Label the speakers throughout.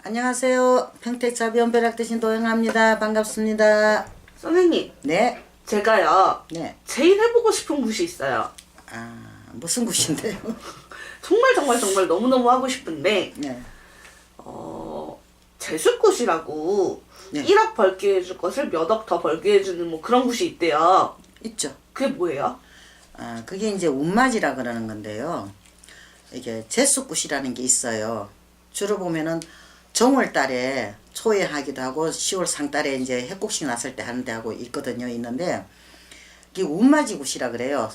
Speaker 1: 안녕하세요. 평택잡이 연배락 대신 도영합니다. 반갑습니다.
Speaker 2: 선생님,
Speaker 1: 네.
Speaker 2: 제가요,
Speaker 1: 네.
Speaker 2: 제일 해보고 싶은 굿이 있어요.
Speaker 1: 무슨 굿인데요?
Speaker 2: 정말 너무너무 하고 싶은데,
Speaker 1: 네.
Speaker 2: 재수굿이라고
Speaker 1: 네.
Speaker 2: 1억 벌게 해줄 것을 몇 억 더 벌게 해주는 뭐 그런 굿이 있대요.
Speaker 1: 있죠.
Speaker 2: 그게 뭐예요?
Speaker 1: 그게 이제 운맞이라 그러는 건데요. 이게 재수굿이라는 게 있어요. 주로 보면은 정월달에 초에 하기도 하고 10월 상달에 이제 해곡식 났을 때 하는데 하고 있거든요. 있는데 이게 운맞이 굿이라 그래요.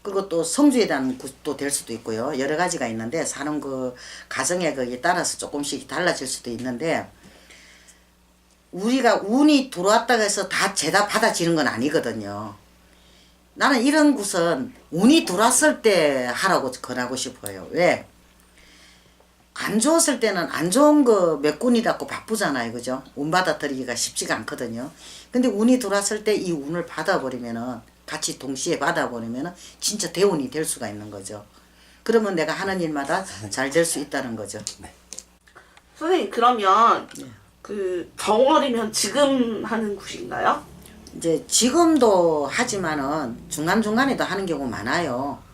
Speaker 1: 그리고 또 성주에 대한 굿도 될 수도 있고요. 여러 가지가 있는데 사는 그 가정에 거기에 따라서 조금씩 달라질 수도 있는데 우리가 운이 들어왔다고 해서 다 죄다 받아지는 건 아니거든요. 나는 이런 굿은 운이 들어왔을 때 하라고 권하고 싶어요. 왜? 안 좋았을 때는 안 좋은 거 몇 군이라고 바쁘잖아요. 그죠? 운 받아들이기가 쉽지가 않거든요. 근데 운이 들어왔을 때 이 운을 받아버리면은 같이 동시에 받아버리면은 진짜 대운이 될 수가 있는 거죠. 그러면 내가 하는 일마다 잘 될 수 있다는 거죠.
Speaker 2: 네. 선생님, 그러면 그 정월이면 지금 하는 굿인가요?
Speaker 1: 이제 지금도 하지만은 중간중간에도 하는 경우 많아요.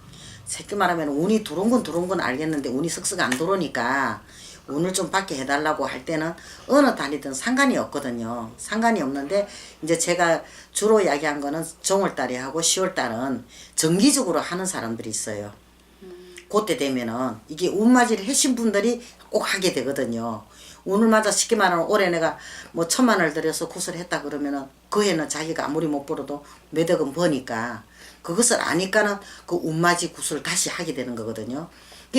Speaker 1: 새끼 말하면 운이 들어온 건 알겠는데 운이 쓱쓱 안 들어오니까 운을 좀 받게 해달라고 할 때는 어느 달이든 상관이 없거든요. 상관이 없는데 이제 제가 주로 이야기한 거는 정월달에 하고 10월달은 정기적으로 하는 사람들이 있어요. 그때 되면은 이게 운맞이를 하신 분들이 꼭 하게 되거든요. 운을 맞아 쉽게 말하면 올해 내가 뭐 1,000만 원을 들여서 굿을 했다 그러면은 그 해는 자기가 아무리 못 벌어도 몇 억은 버니까 그것을 아니까는 그 운맞이 굿을 다시 하게 되는 거거든요.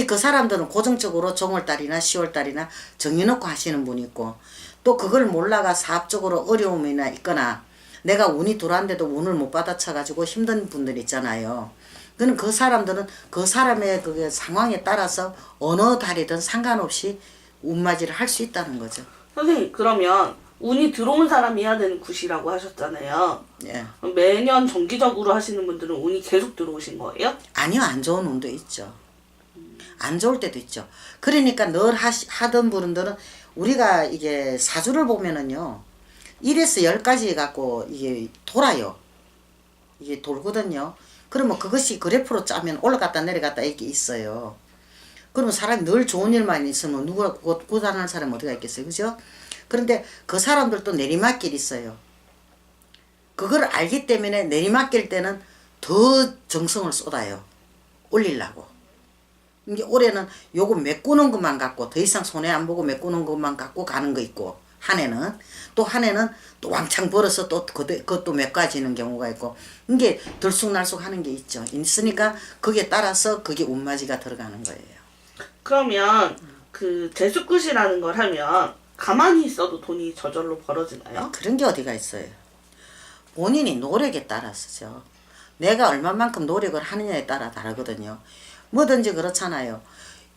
Speaker 1: 그 사람들은 고정적으로 정월달이나 10월달이나 정해놓고 하시는 분이 있고 또 그걸 몰라가 사업적으로 어려움이나 있거나 내가 운이 들어왔는데도 운을 못 받아쳐가지고 힘든 분들 있잖아요. 그는 그 사람들은 그 사람의 그 상황에 따라서 어느 달이든 상관없이 운맞이를 할 수 있다는 거죠.
Speaker 2: 선생님, 그러면 운이 들어온 사람이 해야 되는 굿이라고 하셨잖아요.
Speaker 1: 예.
Speaker 2: 매년 정기적으로 하시는 분들은 운이 계속 들어오신 거예요?
Speaker 1: 아니요, 안 좋은 운도 있죠. 안 좋을 때도 있죠. 그러니까 늘 하던 분들은 우리가 이게 사주를 보면은요, 1에서 10까지 갖고 이게 돌아요. 이게 돌거든요. 그러면 그것이 그래프로 짜면 올라갔다 내려갔다 이렇게 있어요. 그러면 사람이 늘 좋은 일만 있으면 누가 고단한 사람이 어디가 있겠어요. 그죠? 그런데 그 사람들도 내리막길이 있어요. 그걸 알기 때문에 내리막길 때는 더 정성을 쏟아요. 올리려고. 이게 올해는 요거 메꾸는 것만 갖고 더 이상 손해 안 보고 메꾸는 것만 갖고 가는 거 있고 한 해는 또 왕창 벌어서 또 그것도 메꿔지는 경우가 있고 이게 들쑥날쑥 하는 게 있죠. 있으니까 거기에 따라서 그게 운맞이가 들어가는 거예요.
Speaker 2: 그러면 그 재수굿이라는 걸 하면 가만히 있어도 돈이 저절로 벌어지나요?
Speaker 1: 그런 게 어디가 있어요. 본인이 노력에 따라서죠. 내가 얼마만큼 노력을 하느냐에 따라 다르거든요. 뭐든지 그렇잖아요.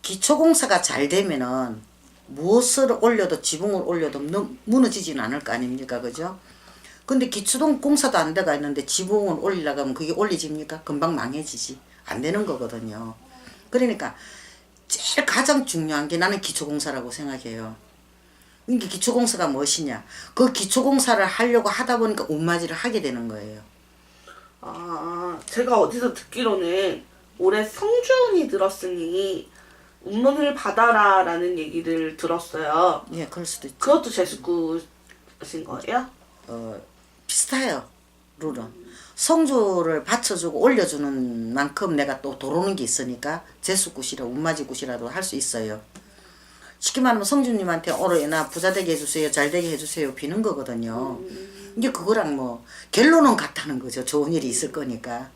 Speaker 1: 기초공사가 잘 되면은 무엇을 올려도 지붕을 올려도 무너지지는 않을 거 아닙니까? 그죠? 근데 기초공사도 안 돼가 있는데 지붕을 올리려고 하면 그게 올리집니까? 금방 망해지지. 안 되는 거거든요. 그러니까 제일 가장 중요한 게 나는 기초공사라고 생각해요. 이게 기초공사가 무엇이냐? 그 기초공사를 하려고 하다 보니까 운맞이를 하게 되는 거예요.
Speaker 2: 제가 어디서 듣기로는 올해 성준이 들었으니 운문을 받아라 라는 얘기를 들었어요.
Speaker 1: 예, 그럴 수도 있죠.
Speaker 2: 그것도 재수굿인 거예요?
Speaker 1: 비슷해요. 룰은. 성주를 받쳐주고 올려주는 만큼 내가 또 들어오는 게 있으니까 재수굿이라 운맞이굿이라도 할 수 있어요. 쉽게 말하면 성주님한테 올해 나 부자 되게 해주세요, 잘 되게 해주세요 비는 거거든요. 이게 그거랑 뭐 결론은 같다는 거죠. 좋은 일이 있을 거니까.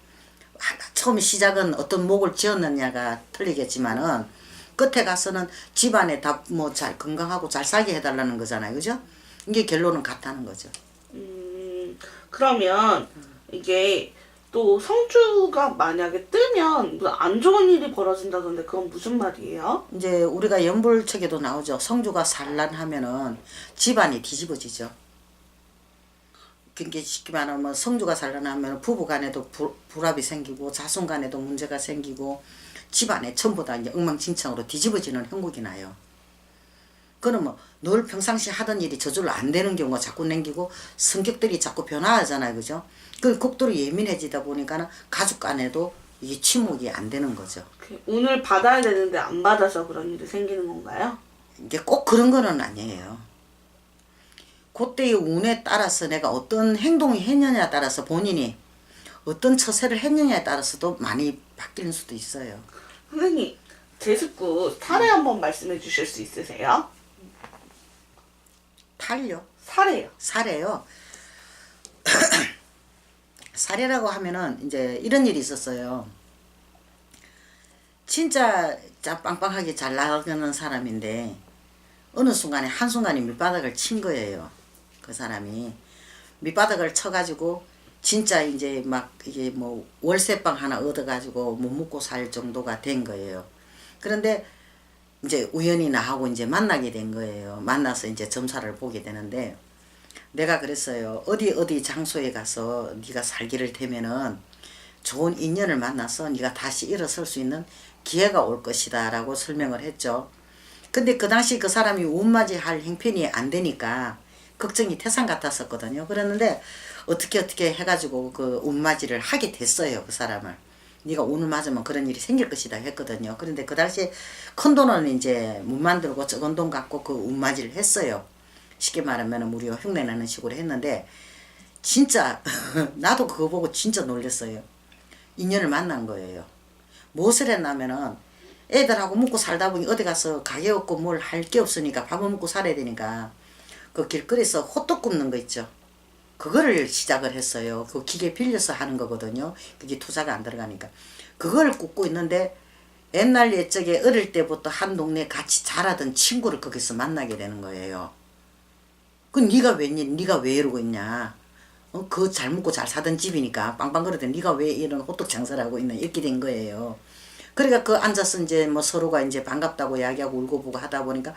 Speaker 1: 처음에 시작은 어떤 목을 지었느냐가 틀리겠지만은 끝에 가서는 집안에 다 뭐 잘 건강하고 잘 살게 해달라는 거잖아요. 그죠? 이게 결론은 같다는 거죠.
Speaker 2: 그러면 이게 또 성주가 만약에 뜨면 무슨 안 좋은 일이 벌어진다던데 그건 무슨 말이에요?
Speaker 1: 이제 우리가 연불책에도 나오죠. 성주가 산란하면은 집안이 뒤집어지죠. 그게 쉽게 말하면 성주가 산란하면 부부 간에도 불합이 생기고 자손 간에도 문제가 생기고 집안에 전부 다 이제 엉망진창으로 뒤집어지는 형국이 나요. 그러면 뭐 늘 평상시 하던 일이 저절로 안 되는 경우가 자꾸 생기고 성격들이 자꾸 변화하잖아요. 그죠? 그 극도로 예민해지다 보니까는 가족 간에도 이게 침묵이 안 되는 거죠.
Speaker 2: 운을 받아야 되는데 안 받아서 그런 일이 생기는 건가요?
Speaker 1: 이게 꼭 그런 거는 아니에요. 그때의 운에 따라서 내가 어떤 행동을 했느냐에 따라서 본인이 어떤 처세를 했느냐에 따라서도 많이 바뀌는 수도 있어요.
Speaker 2: 선생님, 제 숙구 사례 한번 말씀해 주실 수 있으세요?
Speaker 1: 탈요?
Speaker 2: 사례요.
Speaker 1: 사례요. 사례라고 하면은 이제 이런 일이 있었어요. 진짜 빵빵하게 잘 나가는 사람인데 어느 순간에 한순간에 밑바닥을 친 거예요. 그 사람이 밑바닥을 쳐가지고 진짜 이제 막 이게 뭐 월세방 하나 얻어가지고 못 먹고 살 정도가 된 거예요. 그런데 이제 우연히 나하고 이제 만나게 된 거예요. 만나서 이제 점사를 보게 되는데 내가 그랬어요. 어디 장소에 가서 네가 살기를 되면은 좋은 인연을 만나서 네가 다시 일어설 수 있는 기회가 올 것이다 라고 설명을 했죠. 근데 그 당시 그 사람이 운맞이할 형편이 안 되니까 걱정이 태산 같았었거든요. 그랬는데 어떻게 해가지고 그 운맞이를 하게 됐어요. 그 사람을. 네가 운을 맞으면 그런 일이 생길 것이다 했거든요. 그런데 그 당시에 큰 돈은 이제 못 만들고 적은 돈 갖고 그 운맞이를 했어요. 쉽게 말하면 무료 흉내내는 식으로 했는데 진짜 나도 그거 보고 진짜 놀랐어요. 인연을 만난 거예요. 무엇을 했냐면은 애들하고 먹고 살다 보니 어디 가서 가게 없고 뭘 할 게 없으니까 밥을 먹고 살아야 되니까 그 길거리에서 호떡 굽는 거 있죠. 그거를 시작을 했어요. 그 기계 빌려서 하는 거거든요. 그게 투자가 안 들어가니까. 그걸 굽고 있는데 옛날 옛적에 어릴 때부터 한 동네에 같이 자라던 친구를 거기서 만나게 되는 거예요. 그 네가 웬일, 네가 왜 이러고 있냐. 그 잘 먹고 잘 사던 집이니까 빵빵거리던 네가 왜 이런 호떡 장사를 하고 있나 이렇게 된 거예요. 그러니까 그 앉아서 이제 뭐 서로가 이제 반갑다고 이야기하고 울고보고 하다 보니까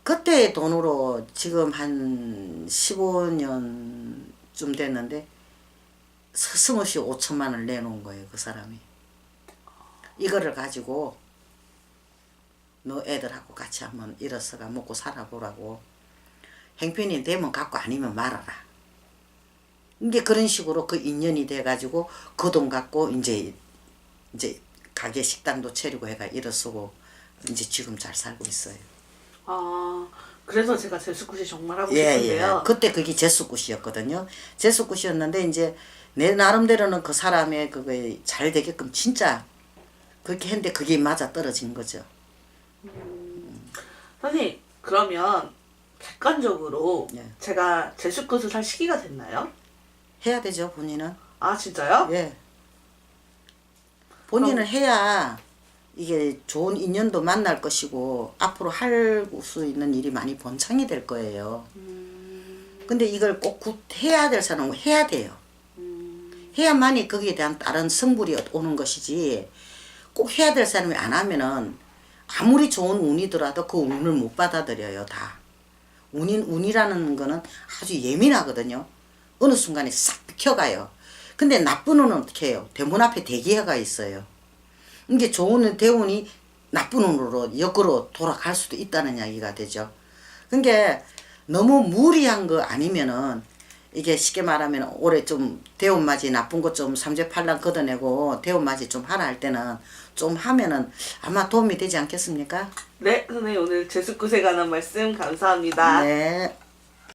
Speaker 1: 그때 돈으로 지금 한 15년쯤 됐는데 서슴없이 5천만 원을 내놓은 거예요. 그 사람이. 이거를 가지고 너 애들하고 같이 한번 일어서가 먹고 살아보라고. 형편이 되면 갖고 아니면 말아라. 이게 그런 식으로 그 인연이 돼가지고 그 돈 갖고 이제 가게 식당도 차리고 해가 일어서고 이제 지금 잘 살고 있어요.
Speaker 2: 아, 그래서 제가 제수굿이 정말 하고
Speaker 1: 예.
Speaker 2: 싶은데요.
Speaker 1: 그때 그게 제수굿이었거든요. 제수굿이었는데 이제 내 나름대로는 그 사람의 그게 잘 되게끔 진짜 그렇게 했는데 그게 맞아 떨어진 거죠.
Speaker 2: 선생님, 그러면 객관적으로
Speaker 1: 예.
Speaker 2: 제가 제수굿을 할 시기가 됐나요?
Speaker 1: 해야 되죠, 본인은.
Speaker 2: 아, 진짜요?
Speaker 1: 예. 본인은 해야 이게 좋은 인연도 만날 것이고 앞으로 할 수 있는 일이 많이 번창이 될 거예요. 근데 이걸 꼭 해야 될 사람은 해야 돼요. 해야만이 거기에 대한 다른 성불이 오는 것이지 꼭 해야 될 사람이 안 하면은 아무리 좋은 운이더라도 그 운을 못 받아들여요. 다. 운이라는 거는 아주 예민하거든요. 어느 순간에 싹 비켜가요. 근데 나쁜 운은 어떻게 해요? 대문 앞에 대기해가 있어요. 이게 좋은 대운이 나쁜 운으로 역으로 돌아갈 수도 있다는 이야기가 되죠. 그러니까 너무 무리한 거 아니면은 이게 쉽게 말하면 올해 좀 대운맞이 나쁜 거 좀 삼재팔랑 걷어내고 대운맞이 좀 하라 할 때는 좀 하면은 아마 도움이 되지 않겠습니까?
Speaker 2: 네, 선생님 오늘 제수굿에 관한 말씀 감사합니다.
Speaker 1: 네.